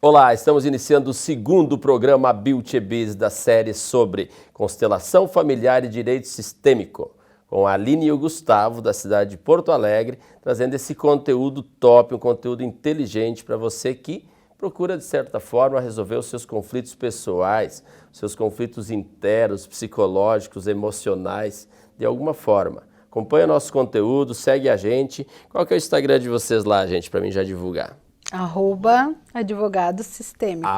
Olá, estamos iniciando o segundo programa Beauty Biz da série sobre constelação familiar e direito sistêmico, com a Aline e o Gustavo, da cidade de Porto Alegre, trazendo esse conteúdo top, um conteúdo inteligente para você que procura, de certa forma, resolver os seus conflitos pessoais, os seus conflitos internos, psicológicos, emocionais, de alguma forma. Acompanha nosso conteúdo, segue a gente. Qual que é o Instagram de vocês lá, gente, para mim já divulgar? @advogados sistêmicos.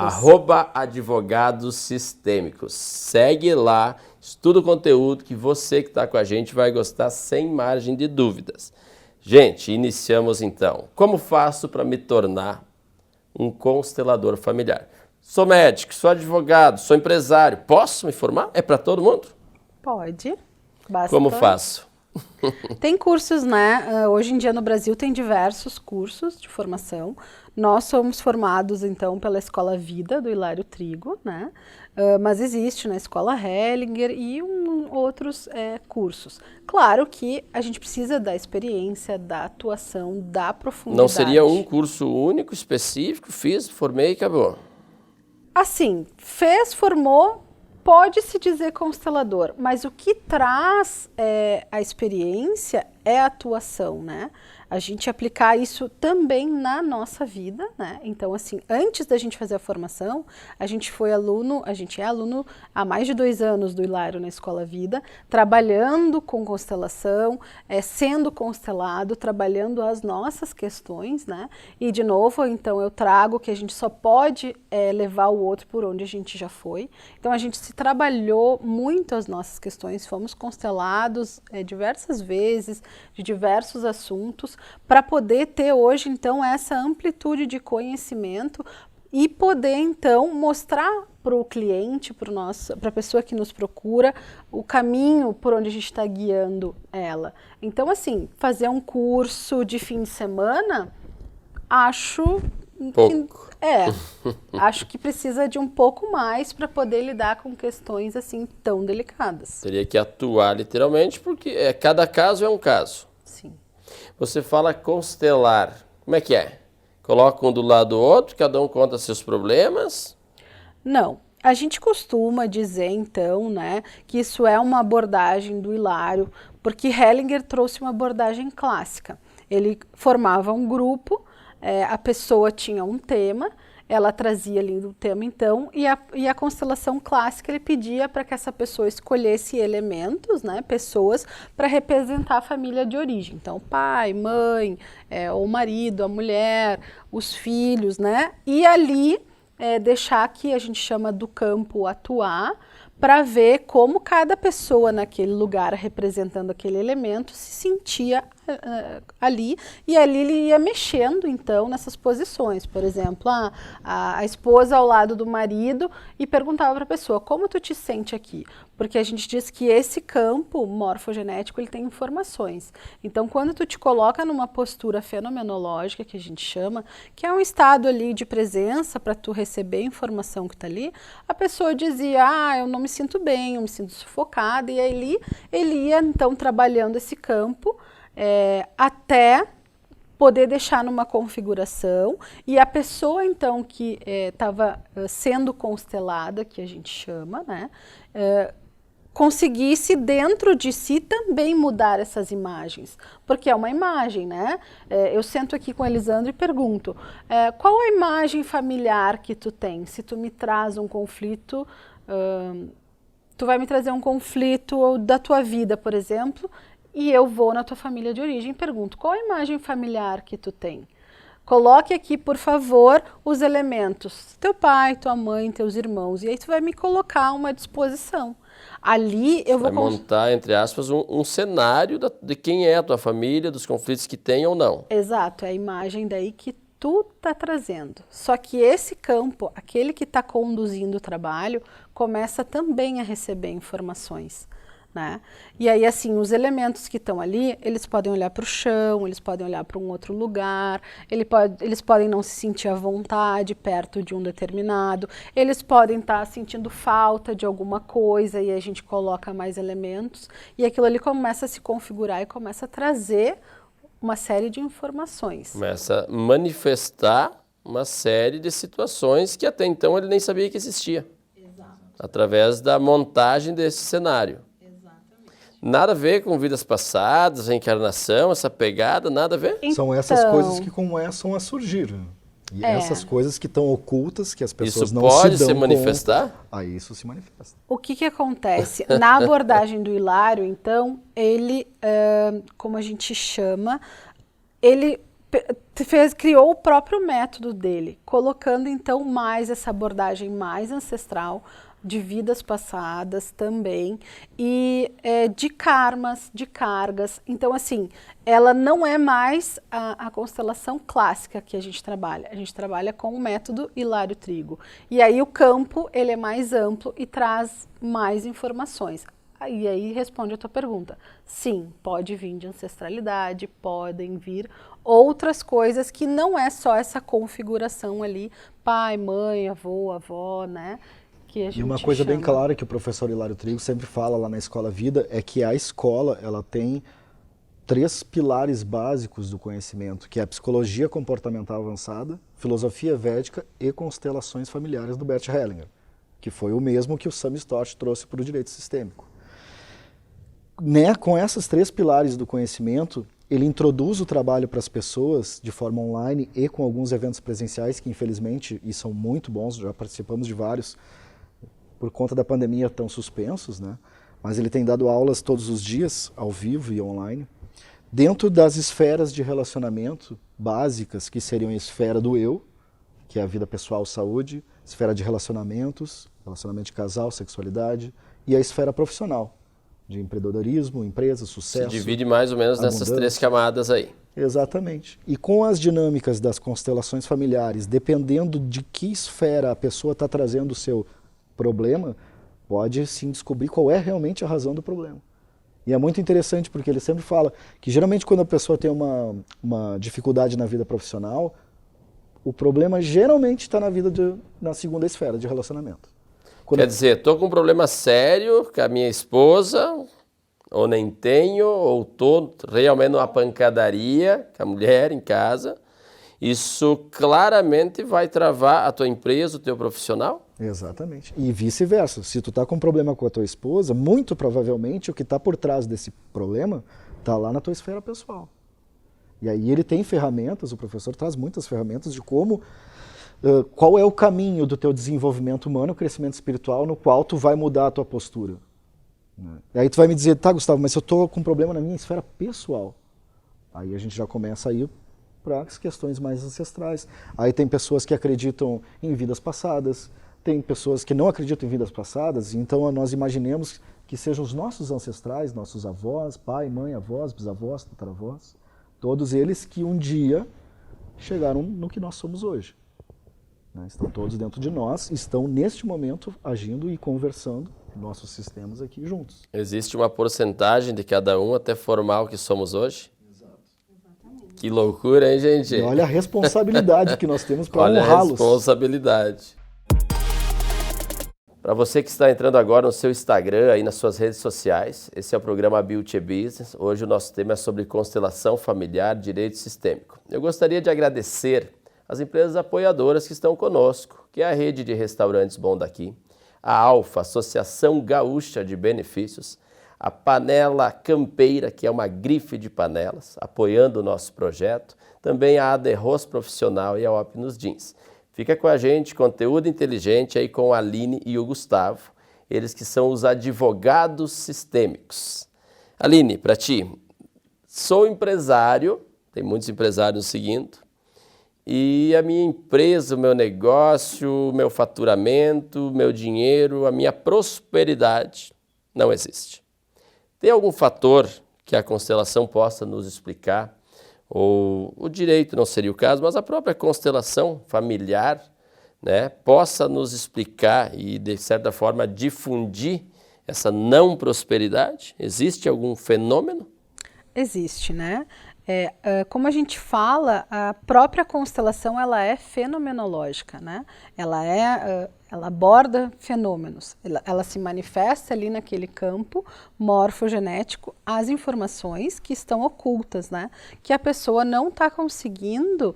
@advogados sistêmicos. Segue lá, estuda o conteúdo que você que está com a gente vai gostar sem margem de dúvidas. Gente, iniciamos então. Como faço para me tornar um constelador familiar? Sou médico, sou advogado, sou empresário. Posso me formar? É para todo mundo? Pode. Basta. Como faço? Tem cursos, né? Hoje em dia no Brasil tem diversos cursos de formação. Nós somos formados, então, pela Escola Vida, do Hilário Trigo, né? Mas existe na Escola Hellinger e outros cursos. Claro que a gente precisa da experiência, da atuação, da profundidade. Não seria um curso único, específico, fiz, formei e acabou? Assim, formou, pode-se dizer constelador, mas o que traz a experiência é a atuação, né? A gente aplicar isso também na nossa vida, né? Então, assim, antes da gente fazer a formação, a gente é aluno há mais de 2 anos do Hilário na Escola Vida, trabalhando com constelação, sendo constelado, trabalhando as nossas questões, né? E, de novo, então, eu trago que a gente só pode levar o outro por onde a gente já foi. Então, a gente se trabalhou muito as nossas questões, fomos constelados diversas vezes, de diversos assuntos, para poder ter hoje, então, essa amplitude de conhecimento e poder, então, mostrar para o cliente, para a pessoa que nos procura, o caminho por onde a gente está guiando ela. Então, assim, fazer um curso de fim de semana, acho pouco. Acho que precisa de um pouco mais para poder lidar com questões assim tão delicadas. Teria que atuar literalmente, porque cada caso é um caso. Sim. Você fala constelar. Como é que é? Coloca um do lado do outro, cada um conta seus problemas? Não. A gente costuma dizer, então, né, que isso é uma abordagem do Hilário, porque Hellinger trouxe uma abordagem clássica. Ele formava um grupo, a pessoa tinha um tema, ela trazia ali o tema, então, e a constelação clássica ele pedia para que essa pessoa escolhesse elementos, né, pessoas, para representar a família de origem. Então, pai, mãe, o marido, a mulher, os filhos, né, e ali deixar que a gente chama do campo atuar, para ver como cada pessoa naquele lugar representando aquele elemento se sentia ali, e ali ele ia mexendo então nessas posições. Por exemplo, a esposa ao lado do marido e perguntava para a pessoa, como tu te sente aqui? Porque a gente diz que esse campo morfogenético ele tem informações. Então, quando tu te coloca numa postura fenomenológica, que a gente chama, que é um estado ali de presença para tu receber a informação que está ali, a pessoa dizia, eu não me sinto bem, eu me sinto sufocada, e aí ele ia então trabalhando esse campo até poder deixar numa configuração, e a pessoa então que estava sendo constelada, que a gente chama, né, conseguisse dentro de si também mudar essas imagens, porque é uma imagem, né? Eu sento aqui com a Elisandra e pergunto, qual a imagem familiar que tu tem? Se tu me traz um conflito, tu vai me trazer um conflito da tua vida, por exemplo, e eu vou na tua família de origem e pergunto, qual a imagem familiar que tu tem? Coloque aqui, por favor, os elementos, teu pai, tua mãe, teus irmãos, e aí tu vai me colocar uma disposição. Ali eu vou montar, entre aspas, um cenário de quem é a tua família, dos conflitos que tem ou não. Exato, é a imagem daí que tu tá trazendo. Só que esse campo, aquele que está conduzindo o trabalho, começa também a receber informações, né? E aí, assim, os elementos que estão ali, eles podem olhar para o chão, eles podem olhar para um outro lugar, eles podem não se sentir à vontade perto de um determinado, eles podem estar sentindo falta de alguma coisa e a gente coloca mais elementos e aquilo ali começa a se configurar e começa a trazer uma série de informações. Começa a manifestar uma série de situações que até então ele nem sabia que existia. Exato. Através da montagem desse cenário. Exatamente. Nada a ver com vidas passadas, reencarnação, essa pegada, nada a ver? Então, são essas coisas que começam a surgir. E essas coisas que estão ocultas, que as pessoas não se dão conta. Isso pode se manifestar? Aí isso se manifesta. O que acontece? Na abordagem do Hilário, então, ele, como a gente chama, ele criou o próprio método dele, colocando então mais essa abordagem mais ancestral, de vidas passadas também, e de karmas, de cargas. Então, assim, ela não é mais a constelação clássica que a gente trabalha com o método Hilário Trigo. E aí o campo, ele é mais amplo e traz mais informações. E aí responde a tua pergunta. Sim, pode vir de ancestralidade, podem vir outras coisas que não é só essa configuração ali, pai, mãe, avô, avó, né? E uma coisa bem clara que o professor Hilário Trigo sempre fala lá na Escola Vida é que a escola, ela tem 3 pilares básicos do conhecimento, que é a psicologia comportamental avançada, filosofia védica e constelações familiares do Bert Hellinger, que foi o mesmo que o Sam Stott trouxe para o direito sistêmico. Com esses 3 pilares do conhecimento, ele introduz o trabalho para as pessoas de forma online e com alguns eventos presenciais que, infelizmente, e são muito bons, já participamos de vários, por conta da pandemia estão suspensos, né? Mas ele tem dado aulas todos os dias, ao vivo e online, dentro das esferas de relacionamento básicas, que seriam a esfera do eu, que é a vida pessoal, saúde, esfera de relacionamentos, relacionamento de casal, sexualidade, e a esfera profissional, de empreendedorismo, empresa, sucesso. Se divide mais ou menos nessas 3 camadas aí. Exatamente. E com as dinâmicas das constelações familiares, dependendo de que esfera a pessoa está trazendo o seu problema, pode sim descobrir qual é realmente a razão do problema. E é muito interessante porque ele sempre fala que geralmente quando a pessoa tem uma dificuldade na vida profissional, o problema geralmente está na segunda esfera de relacionamento. Quer dizer, estou com um problema sério com a minha esposa, ou nem tenho, ou estou realmente numa pancadaria com a mulher em casa. Isso claramente vai travar a tua empresa, o teu profissional? Exatamente. E vice-versa. Se tu está com um problema com a tua esposa, muito provavelmente o que está por trás desse problema está lá na tua esfera pessoal. E aí ele tem ferramentas, o professor traz muitas ferramentas de como, qual é o caminho do teu desenvolvimento humano, crescimento espiritual, no qual tu vai mudar a tua postura. E aí tu vai me dizer, tá, Gustavo, mas eu estou com um problema na minha esfera pessoal. Aí a gente já começa a ir para as questões mais ancestrais. Aí tem pessoas que acreditam em vidas passadas, tem pessoas que não acreditam em vidas passadas, então nós imaginemos que sejam os nossos ancestrais, nossos avós, pai, mãe, avós, bisavós, tataravós, todos eles que um dia chegaram no que nós somos hoje. Estão todos dentro de nós, estão neste momento agindo e conversando, nossos sistemas aqui juntos. Existe uma porcentagem de cada um até formar o que somos hoje? Que loucura, hein, gente? E olha a responsabilidade que nós temos para honrá-los. Olha a responsabilidade. Para você que está entrando agora no seu Instagram, aí nas suas redes sociais, esse é o programa Beauty Business. Hoje o nosso tema é sobre constelação familiar, direito sistêmico. Eu gostaria de agradecer as empresas apoiadoras que estão conosco, que é a Rede de Restaurantes Bom Daqui, a Alfa, Associação Gaúcha de Benefícios, a Panela Campeira, que é uma grife de panelas, apoiando o nosso projeto, também a Aderros Profissional e a Opnus Jeans. Fica com a gente, conteúdo inteligente aí com a Aline e o Gustavo, eles que são os advogados sistêmicos. Aline, para ti, sou empresário, tem muitos empresários nos seguindo, e a minha empresa, o meu negócio, o meu faturamento, o meu dinheiro, a minha prosperidade não existe. Tem algum fator que a constelação possa nos explicar? Ou o direito não seria o caso, mas a própria constelação familiar, né, possa nos explicar e, de certa forma, difundir essa não prosperidade? Existe algum fenômeno? Existe, né? Como a gente fala, a própria constelação ela é fenomenológica, né? Ela aborda fenômenos, ela se manifesta ali naquele campo morfogenético, as informações que estão ocultas, né? Que a pessoa não está conseguindo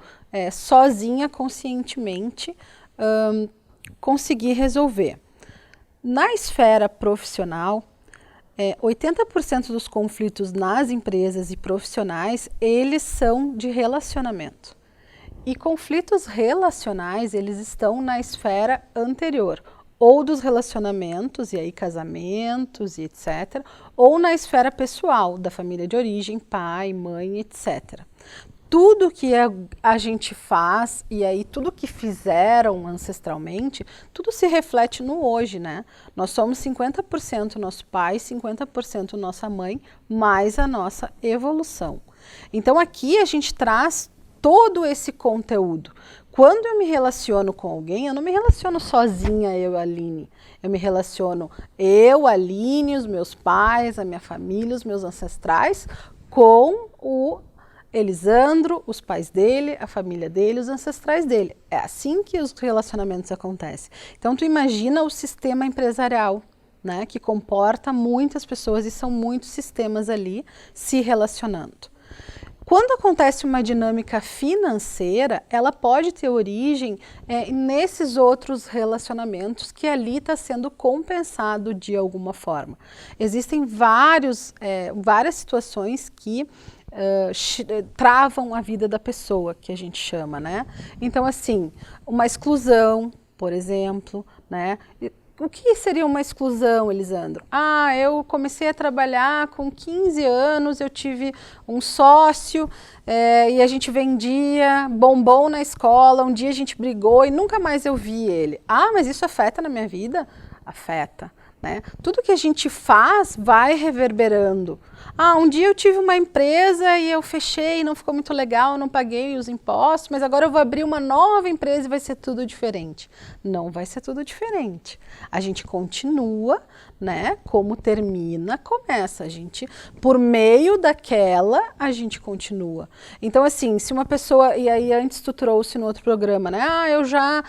sozinha, conscientemente, conseguir resolver. Na esfera profissional, 80% dos conflitos nas empresas e profissionais, eles são de relacionamento. E conflitos relacionais, eles estão na esfera anterior, ou dos relacionamentos, e aí casamentos e etc., ou na esfera pessoal, da família de origem, pai, mãe, etc. Tudo que a gente faz, e aí tudo que fizeram ancestralmente, tudo se reflete no hoje, né? Nós somos 50% nosso pai, 50% nossa mãe, mais a nossa evolução. Então aqui a gente traz todo esse conteúdo. Quando eu me relaciono com alguém, eu não me relaciono sozinha, eu, Aline. Eu me relaciono eu, Aline, os meus pais, a minha família, os meus ancestrais, com o Elisandro, os pais dele, a família dele, os ancestrais dele. É assim que os relacionamentos acontecem. Então, tu imagina o sistema empresarial, né, que comporta muitas pessoas e são muitos sistemas ali se relacionando. Quando acontece uma dinâmica financeira, ela pode ter origem nesses outros relacionamentos que ali está sendo compensado de alguma forma. Existem várias situações que travam a vida da pessoa, que a gente chama, né? Então, assim, uma exclusão, por exemplo, né? O que seria uma exclusão, Elisandro? Eu comecei a trabalhar com 15 anos, eu tive um sócio e a gente vendia bombom na escola, um dia a gente brigou e nunca mais eu vi ele. Mas isso afeta na minha vida? Afeta. Né? Tudo que a gente faz vai reverberando. Um dia eu tive uma empresa e eu fechei, não ficou muito legal, não paguei os impostos, mas agora eu vou abrir uma nova empresa e vai ser tudo diferente. Não vai ser tudo diferente. A gente continua, né? Como termina, começa. A gente, por meio daquela, a gente continua. Então, assim, se uma pessoa, e aí antes tu trouxe no outro programa, né? Eu já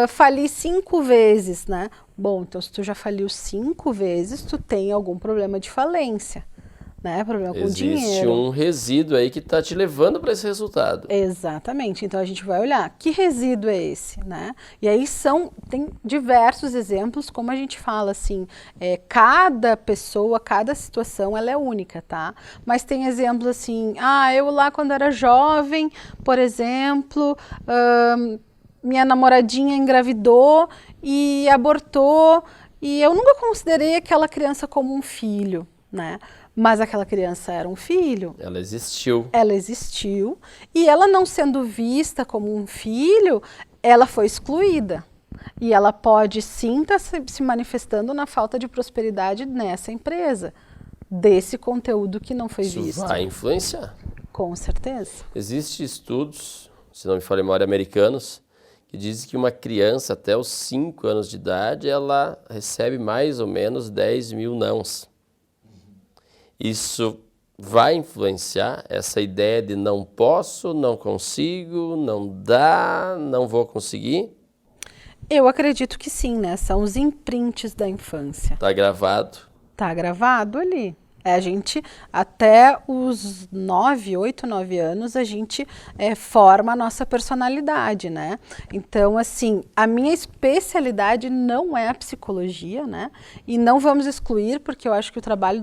fali 5 vezes, né? Bom, então se tu já faliu 5 vezes, tu tem algum problema de falência, né? Problema com dinheiro. Existe um resíduo aí que está te levando para esse resultado. Exatamente. Então a gente vai olhar que resíduo é esse, né? E aí tem diversos exemplos, como a gente fala assim, cada pessoa, cada situação, ela é única, tá? Mas tem exemplos assim, eu lá quando era jovem, por exemplo, minha namoradinha engravidou e abortou e eu nunca considerei aquela criança como um filho, né? Mas aquela criança era um filho. Ela existiu. Ela existiu e ela não sendo vista como um filho, ela foi excluída. E ela pode sim estar se manifestando na falta de prosperidade nessa empresa, desse conteúdo que não foi visto. Isso vai influenciar. Com certeza. Existem estudos, se não me falha a memória, americanos, que dizem que uma criança até os 5 anos de idade, ela recebe mais ou menos 10 mil nãos. Isso vai influenciar essa ideia de não posso, não consigo, não dá, não vou conseguir? Eu acredito que sim, né? São os imprints da infância. Tá gravado? Tá gravado ali. A gente, até os 8, 9 anos, a gente forma a nossa personalidade, né? Então, assim, a minha especialidade não é a psicologia, né? E não vamos excluir, porque eu acho que o trabalho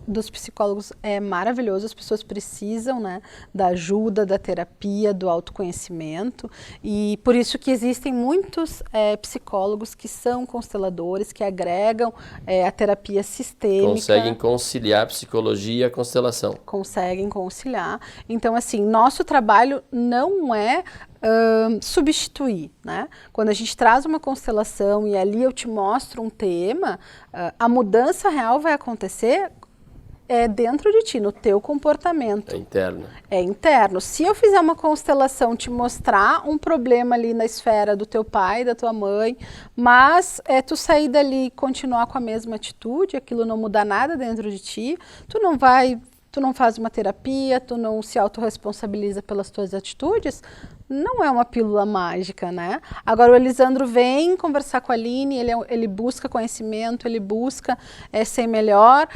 dos psicólogos é maravilhoso, as pessoas precisam, né, da ajuda, da terapia, do autoconhecimento, e por isso que existem muitos psicólogos que são consteladores, que agregam a terapia sistêmica. Conseguem conciliar a psicologia e a constelação. Conseguem conciliar. Então, assim, nosso trabalho não é substituir, né? Quando a gente traz uma constelação e ali eu te mostro um tema, a mudança real vai acontecer dentro de ti, no teu comportamento. É interno. É interno. Se eu fizer uma constelação, te mostrar um problema ali na esfera do teu pai, da tua mãe, mas tu sair dali e continuar com a mesma atitude, aquilo não mudar nada dentro de ti, tu não vai tu não faz uma terapia, tu não se autorresponsabiliza pelas tuas atitudes, não é uma pílula mágica, né? Agora o Elisandro vem conversar com a Aline, ele busca conhecimento, ele busca ser melhor,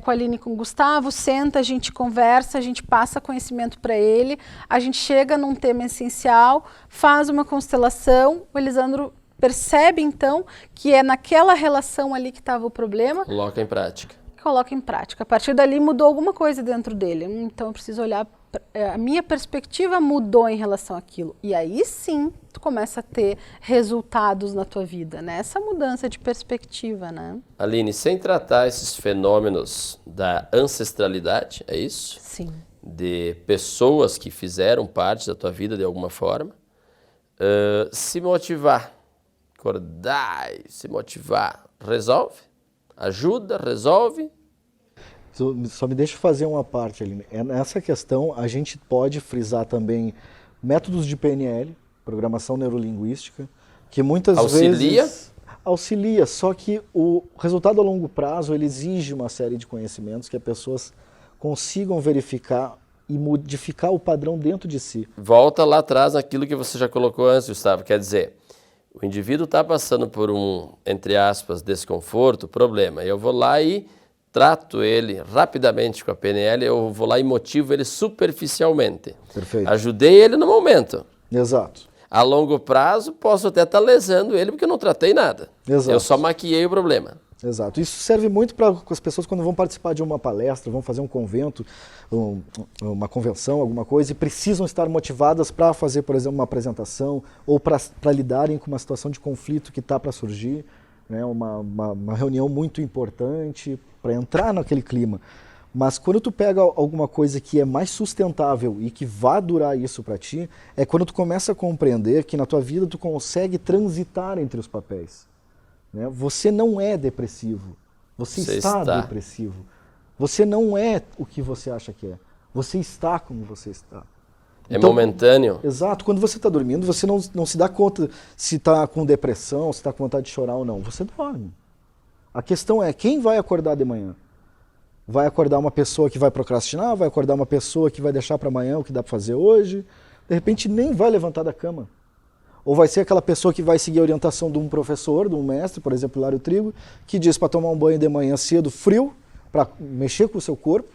com a Aline e com o Gustavo, senta, a gente conversa, a gente passa conhecimento para ele, a gente chega num tema essencial, faz uma constelação, o Elisandro percebe então que é naquela relação ali que estava o problema. Coloca em prática. Coloca em prática. A partir dali mudou alguma coisa dentro dele. Então eu preciso olhar, a minha perspectiva mudou em relação àquilo. E aí sim, tu começa a ter resultados na tua vida, né? Essa mudança de perspectiva, né? Aline, sem tratar esses fenômenos da ancestralidade, é isso? Sim. De pessoas que fizeram parte da tua vida de alguma forma, se motivar, acordar e se motivar, resolve? Ajuda, resolve? Só me deixa fazer uma parte ali. Nessa questão, a gente pode frisar também métodos de PNL, programação neurolinguística, que muitas vezes auxilia, só que o resultado a longo prazo ele exige uma série de conhecimentos que as pessoas consigam verificar e modificar o padrão dentro de si. Volta lá atrás naquilo que você já colocou antes, Gustavo, quer dizer, o indivíduo está passando por um, entre aspas, desconforto, problema. Eu vou lá e trato ele rapidamente com a PNL, eu vou lá e motivo ele superficialmente. Perfeito. Ajudei ele no momento. Exato. A longo prazo, posso até estar lesando ele porque eu não tratei nada. Exato. Eu só maquiei o problema. Exato. Isso serve muito para as pessoas quando vão participar de uma palestra, vão fazer um convento, uma convenção, alguma coisa, e precisam estar motivadas para fazer, por exemplo, uma apresentação ou para lidarem com uma situação de conflito que está para surgir, né? Uma reunião muito importante para entrar naquele clima. Mas quando tu pega alguma coisa que é mais sustentável e que vai durar isso para ti, é quando tu começa a compreender que na tua vida tu consegue transitar entre os papéis. Você não é depressivo, você está depressivo. Você não é o que você acha que é, você está como você está. É então, momentâneo. Exato, quando você está dormindo, você não se dá conta se está com depressão, se está com vontade de chorar ou não, você dorme. A questão é quem vai acordar de manhã? Vai acordar uma pessoa que vai procrastinar, vai acordar uma pessoa que vai deixar para amanhã o que dá para fazer hoje, de repente nem vai levantar da cama. Ou vai ser aquela pessoa que vai seguir a orientação de um professor, de um mestre, por exemplo, Hilário Trigo, que diz para tomar um banho de manhã cedo, frio, para mexer com o seu corpo.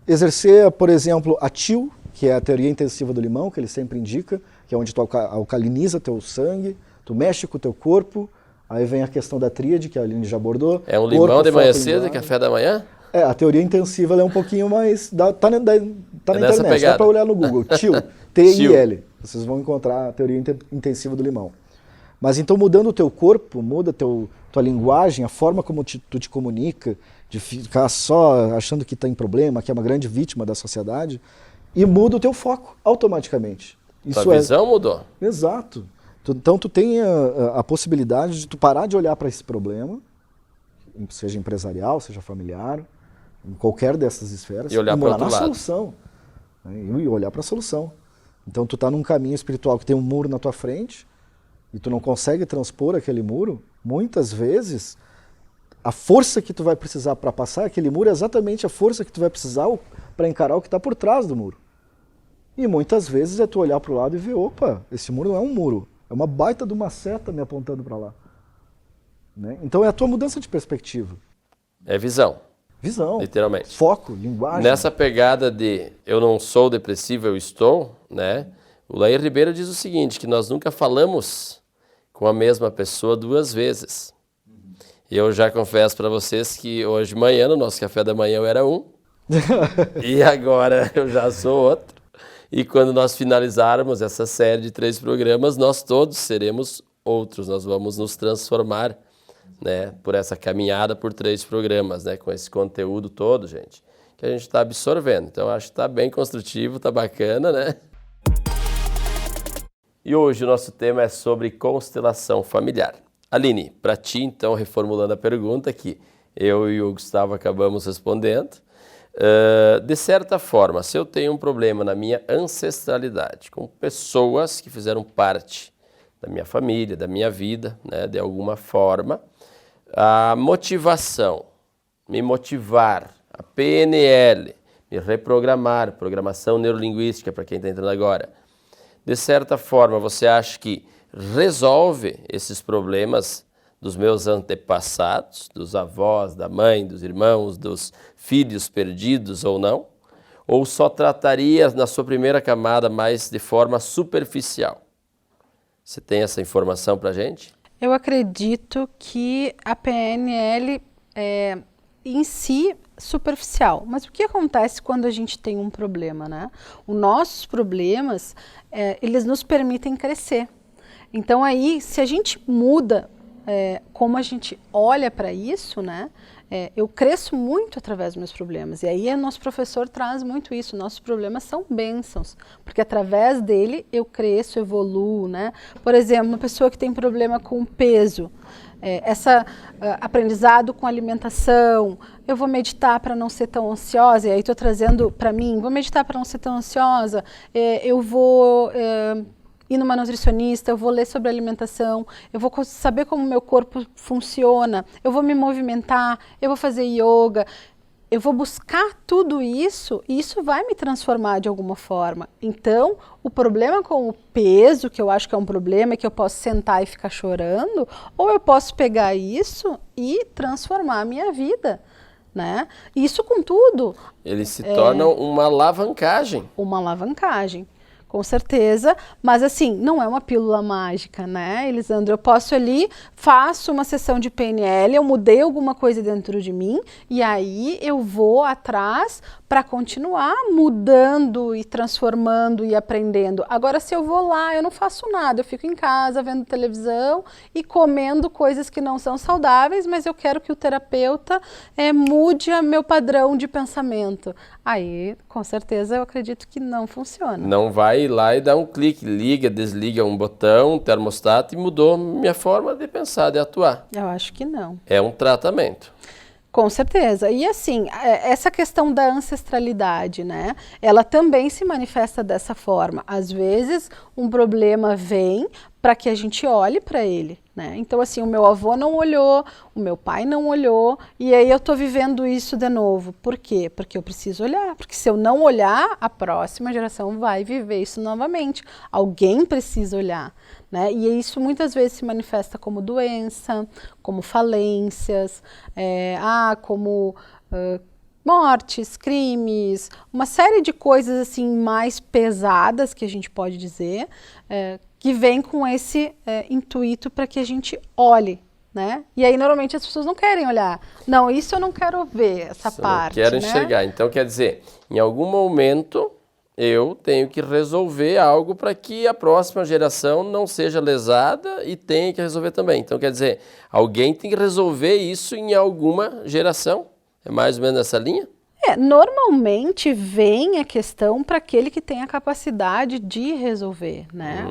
Exercer, por exemplo, a TIL, que é a teoria intensiva do limão, que ele sempre indica, que é onde tu alcaliniza teu sangue, tu mexe com o teu corpo. Aí vem a questão da tríade, que a Aline já abordou. É um limão de manhã cedo, café da manhã? A teoria intensiva ela é um pouquinho mais... Tá na internet, pegada. Dá para olhar no Google. TIL, T-I-L. Vocês vão encontrar a teoria intensiva do limão. Mas então mudando o teu corpo, muda tua linguagem, a forma como tu te comunica, de ficar só achando que está em problema, que é uma grande vítima da sociedade, e muda o teu foco automaticamente. Tua visão mudou. Exato. Então tu tem a possibilidade de tu parar de olhar para esse problema, seja empresarial, seja familiar, em qualquer dessas esferas, e olhar para outro lado. Solução. E olhar para a solução. Então tu está num caminho espiritual que tem um muro na tua frente e tu não consegue transpor aquele muro, muitas vezes a força que tu vai precisar para passar aquele muro é exatamente a força que tu vai precisar para encarar o que está por trás do muro. E muitas vezes é tu olhar para o lado e ver, opa, esse muro não é um muro, é uma baita de uma seta me apontando para lá. Né? Então é a tua mudança de perspectiva. É visão. Visão. Literalmente. Foco, linguagem. Nessa pegada de eu não sou depressivo, eu estou, né? O Lair Ribeiro diz o seguinte, que nós nunca falamos com a mesma pessoa duas vezes. E eu já confesso para vocês que hoje de manhã, no nosso café da manhã, eu era um. E agora eu já sou outro. E quando nós finalizarmos essa série de 3 programas, nós todos seremos outros. Nós vamos nos transformar, né, por essa caminhada por 3 programas, né, com esse conteúdo todo, gente, que a gente está absorvendo. Então, acho que está bem construtivo, está bacana, né? E hoje o nosso tema é sobre constelação familiar. Aline, para ti, então, reformulando a pergunta que eu e o Gustavo acabamos respondendo, de certa forma, se eu tenho um problema na minha ancestralidade, com pessoas que fizeram parte da minha família, da minha vida, né, de alguma forma, a motivação, me motivar a PNL, me reprogramar, programação neurolinguística para quem está entrando agora, de certa forma você acha que resolve esses problemas dos meus antepassados, dos avós, da mãe, dos irmãos, dos filhos perdidos ou não? Ou só trataria na sua primeira camada mais de forma superficial? Você tem essa informação para a gente? Eu acredito que a PNL é em si superficial, mas o que acontece quando a gente tem um problema, né? Os nossos problemas, eles nos permitem crescer. Então aí, se a gente muda como a gente olha para isso, né? Eu cresço muito através dos meus problemas. E aí o nosso professor traz muito isso. Nossos problemas são bênçãos, porque através dele eu cresço, evoluo, né? Por exemplo, uma pessoa que tem problema com peso, aprendizado com alimentação, eu vou meditar para não ser tão ansiosa, e aí estou trazendo para mim, vou meditar para não ser tão ansiosa, eu vou ir numa nutricionista, eu vou ler sobre alimentação, eu vou saber como o meu corpo funciona, eu vou me movimentar, eu vou fazer yoga, eu vou buscar tudo isso e isso vai me transformar de alguma forma. Então, o problema com o peso, que eu acho que é um problema, é que eu posso sentar e ficar chorando, ou eu posso pegar isso e transformar a minha vida, né? Isso com tudo. Ele se torna uma alavancagem. Uma alavancagem. Com certeza, mas assim, não é uma pílula mágica, né, Elisandro? Eu posso ali, faço uma sessão de PNL, eu mudei alguma coisa dentro de mim e aí eu vou atrás para continuar mudando e transformando e aprendendo. Agora, se eu vou lá, eu não faço nada, eu fico em casa vendo televisão e comendo coisas que não são saudáveis, mas eu quero que o terapeuta mude o meu padrão de pensamento. Aí, com certeza, eu acredito que não funciona. Não vai ir lá e dar um clique, liga, desliga um botão, um termostato e mudou minha forma de pensar, de atuar. Eu acho que não. É um tratamento. Com certeza. E assim, essa questão da ancestralidade, né? Ela também se manifesta dessa forma. Às vezes, um problema vem para que a gente olhe para ele, né? Então, assim, o meu avô não olhou, o meu pai não olhou, e aí eu estou vivendo isso de novo. Por quê? Porque eu preciso olhar. Porque se eu não olhar, a próxima geração vai viver isso novamente. Alguém precisa olhar, né? E isso muitas vezes se manifesta como doença, como falências, como mortes, crimes, uma série de coisas assim mais pesadas que a gente pode dizer, que vem com esse intuito para que a gente olhe, né? E aí normalmente as pessoas não querem olhar. Não, isso eu não quero ver, essa parte. Não quero né? enxergar. Então quer dizer, em algum momento eu tenho que resolver algo para que a próxima geração não seja lesada e tenha que resolver também. Então quer dizer, alguém tem que resolver isso em alguma geração. É mais ou menos essa linha? Normalmente vem a questão para aquele que tem a capacidade de resolver, né?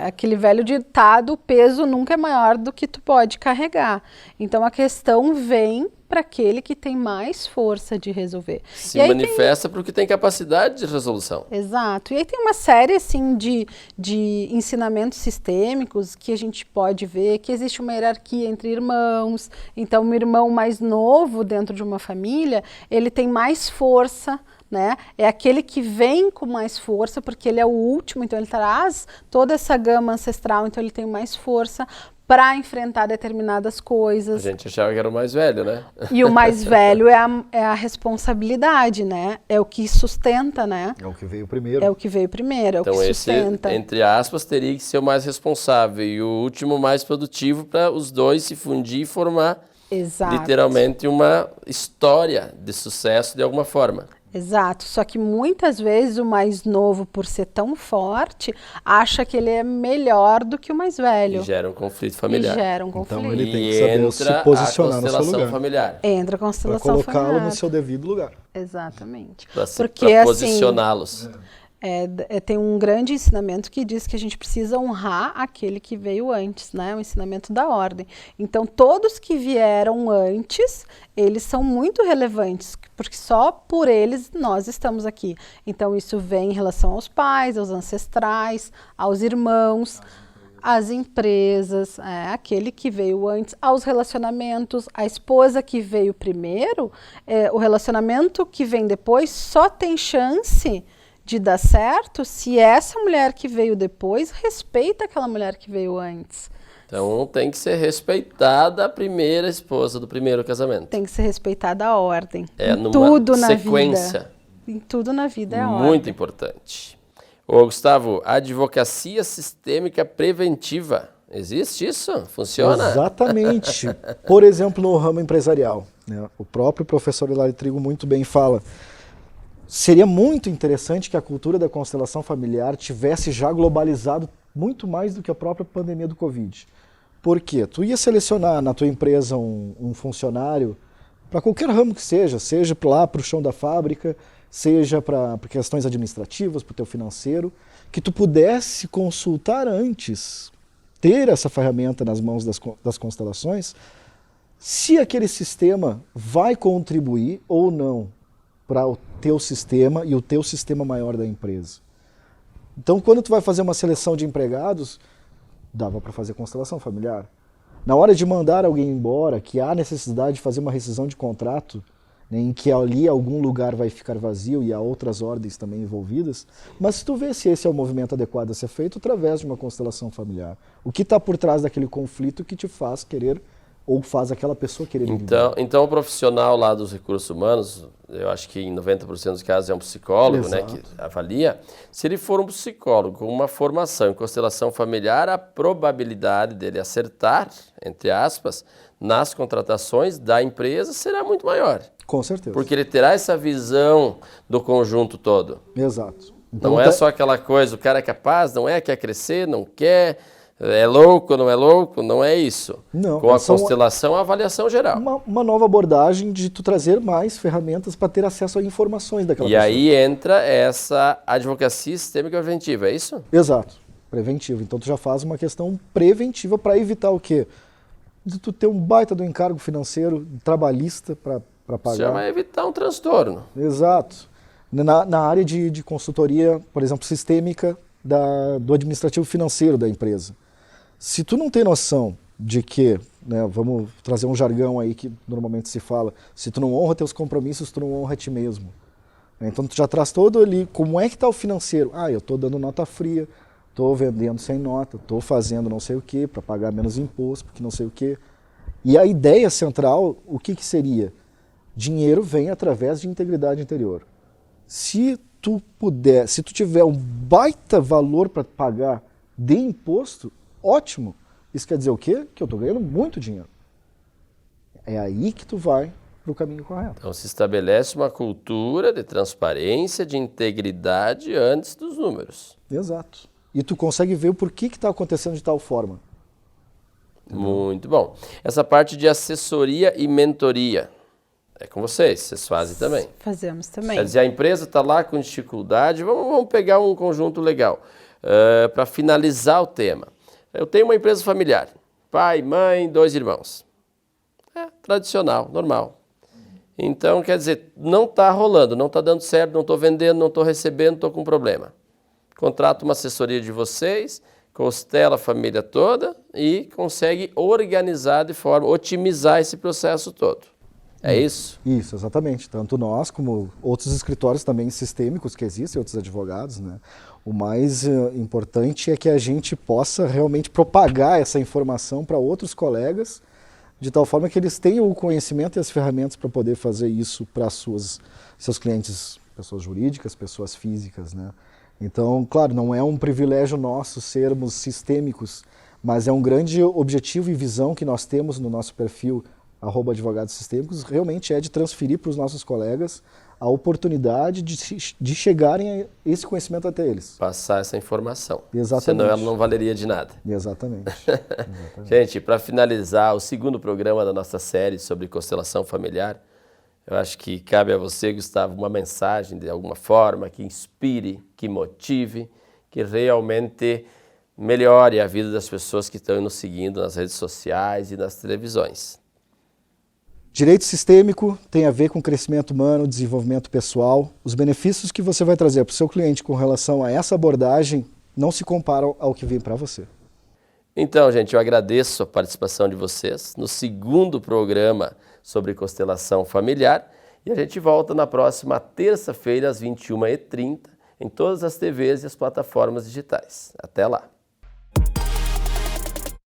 Aquele velho ditado, o peso nunca é maior do que tu pode carregar. Então a questão vem para aquele que tem mais força de resolver. Se manifesta para o que tem capacidade de resolução. Exato. E aí tem uma série assim de ensinamentos sistêmicos que a gente pode ver que existe uma hierarquia entre irmãos. Então, um irmão mais novo dentro de uma família, ele tem mais força, né? É aquele que vem com mais força, porque ele é o último, então ele traz toda essa gama ancestral, então ele tem mais força para enfrentar determinadas coisas. A gente achava que era o mais velho, né? E o mais velho é a responsabilidade, né? É o que sustenta, né? É o que veio primeiro. É o que veio primeiro, é então, o que sustenta. Esse, entre aspas, teria que ser o mais responsável e o último mais produtivo para os dois se fundir e formar literalmente uma história de sucesso de alguma forma. Exato, só que muitas vezes o mais novo, por ser tão forte, acha que ele é melhor do que o mais velho. E gera um conflito familiar. Então ele tem que saber se posicionar no seu lugar. Familiar. Entra a constelação familiar. Para colocá-lo no seu devido lugar. Exatamente. Para posicioná-los. Tem um grande ensinamento que diz que a gente precisa honrar aquele que veio antes, né? O ensinamento da ordem. Então, todos que vieram antes, eles são muito relevantes, porque só por eles nós estamos aqui. Então, isso vem em relação aos pais, aos ancestrais, aos irmãos, as empresas, aquele que veio antes, aos relacionamentos, a esposa que veio primeiro, o relacionamento que vem depois só tem chance de dar certo se essa mulher que veio depois respeita aquela mulher que veio antes. Então tem que ser respeitada a primeira esposa do primeiro casamento. Tem que ser respeitada a ordem. Numa tudo na sequência. vida. Em tudo na vida é a ordem. Muito importante. Ô, Gustavo, advocacia sistêmica preventiva. Existe isso? Funciona? Exatamente. Por exemplo, no ramo empresarial, né? O próprio professor Hilário Trigo muito bem fala. Seria muito interessante que a cultura da constelação familiar tivesse já globalizado muito mais do que a própria pandemia do Covid. Por quê? Tu ia selecionar na tua empresa um funcionário para qualquer ramo que seja lá para o chão da fábrica, seja para questões administrativas, para o teu financeiro, que tu pudesse consultar antes, ter essa ferramenta nas mãos das constelações, se aquele sistema vai contribuir ou não para o teu sistema e o teu sistema maior da empresa. Então, quando tu vai fazer uma seleção de empregados, dava para fazer constelação familiar. Na hora de mandar alguém embora, que há necessidade de fazer uma rescisão de contrato, né, em que ali algum lugar vai ficar vazio e há outras ordens também envolvidas, mas se tu vê se esse é o movimento adequado a ser feito através de uma constelação familiar. O que está por trás daquele conflito que te faz querer ou faz aquela pessoa querer ir embora. Então o profissional lá dos recursos humanos, eu acho que em 90% dos casos é um psicólogo, né, que avalia. Se ele for um psicólogo com uma formação em constelação familiar, a probabilidade dele acertar, entre aspas, nas contratações da empresa será muito maior. Com certeza. Porque ele terá essa visão do conjunto todo. Exato. Então, não é só aquela coisa, o cara é capaz, não é, quer crescer, não quer, é louco, não é louco, não é isso. Não, com a constelação, a avaliação geral. Uma nova abordagem de tu trazer mais ferramentas para ter acesso a informações daquela pessoa. E aí entra essa advocacia sistêmica preventiva, é isso? Exato, preventiva. Então tu já faz uma questão preventiva para evitar o quê? De tu ter um baita do encargo financeiro, trabalhista para pagar. Já vai evitar um transtorno. Exato. Na área de consultoria, por exemplo, sistêmica do administrativo financeiro da empresa. Se tu não tem noção de que, né, vamos trazer um jargão aí que normalmente se fala, se tu não honra teus compromissos, tu não honra a ti mesmo. Então tu já traz todo ali, como é que está o financeiro? Eu estou dando nota fria, estou vendendo sem nota, estou fazendo não sei o que para pagar menos imposto, porque não sei o que. E a ideia central, o que seria? Dinheiro vem através de integridade interior. Se tu tiver um baita valor para pagar de imposto, ótimo. Isso quer dizer o quê? Que eu estou ganhando muito dinheiro. É aí que tu vai para o caminho correto. Então se estabelece uma cultura de transparência, de integridade antes dos números. Exato. E tu consegue ver o porquê que está acontecendo de tal forma. Muito bom. Essa parte de assessoria e mentoria, é com vocês fazem também. Fazemos também. Quer dizer, a empresa está lá com dificuldade, vamos pegar um conjunto legal para finalizar o tema. Eu tenho uma empresa familiar, pai, mãe, 2 irmãos. Tradicional, normal. Então, quer dizer, não está rolando, não está dando certo, não estou vendendo, não estou recebendo, estou com problema. Contrato uma assessoria de vocês, constela a família toda e consegue organizar de forma, otimizar esse processo todo. É isso? Isso, exatamente. Tanto nós como outros escritórios também sistêmicos que existem, outros advogados, né? O mais importante é que a gente possa realmente propagar essa informação para outros colegas, de tal forma que eles tenham o conhecimento e as ferramentas para poder fazer isso para seus clientes, pessoas jurídicas, pessoas físicas, né? Então, claro, não é um privilégio nosso sermos sistêmicos, mas é um grande objetivo e visão que nós temos no nosso perfil @advogados sistêmicos, realmente é de transferir para os nossos colegas a oportunidade de chegarem a esse conhecimento até eles. Passar essa informação. Exatamente. Senão ela não valeria de nada. Exatamente. Gente, para finalizar o segundo programa da nossa série sobre constelação familiar, eu acho que cabe a você, Gustavo, uma mensagem de alguma forma que inspire, que motive, que realmente melhore a vida das pessoas que estão nos seguindo nas redes sociais e nas televisões. Direito sistêmico tem a ver com crescimento humano, desenvolvimento pessoal. Os benefícios que você vai trazer para o seu cliente com relação a essa abordagem não se comparam ao que vem para você. Então, gente, eu agradeço a participação de vocês no segundo programa sobre constelação familiar e a gente volta na próxima terça-feira às 21h30 em todas as TVs e as plataformas digitais. Até lá!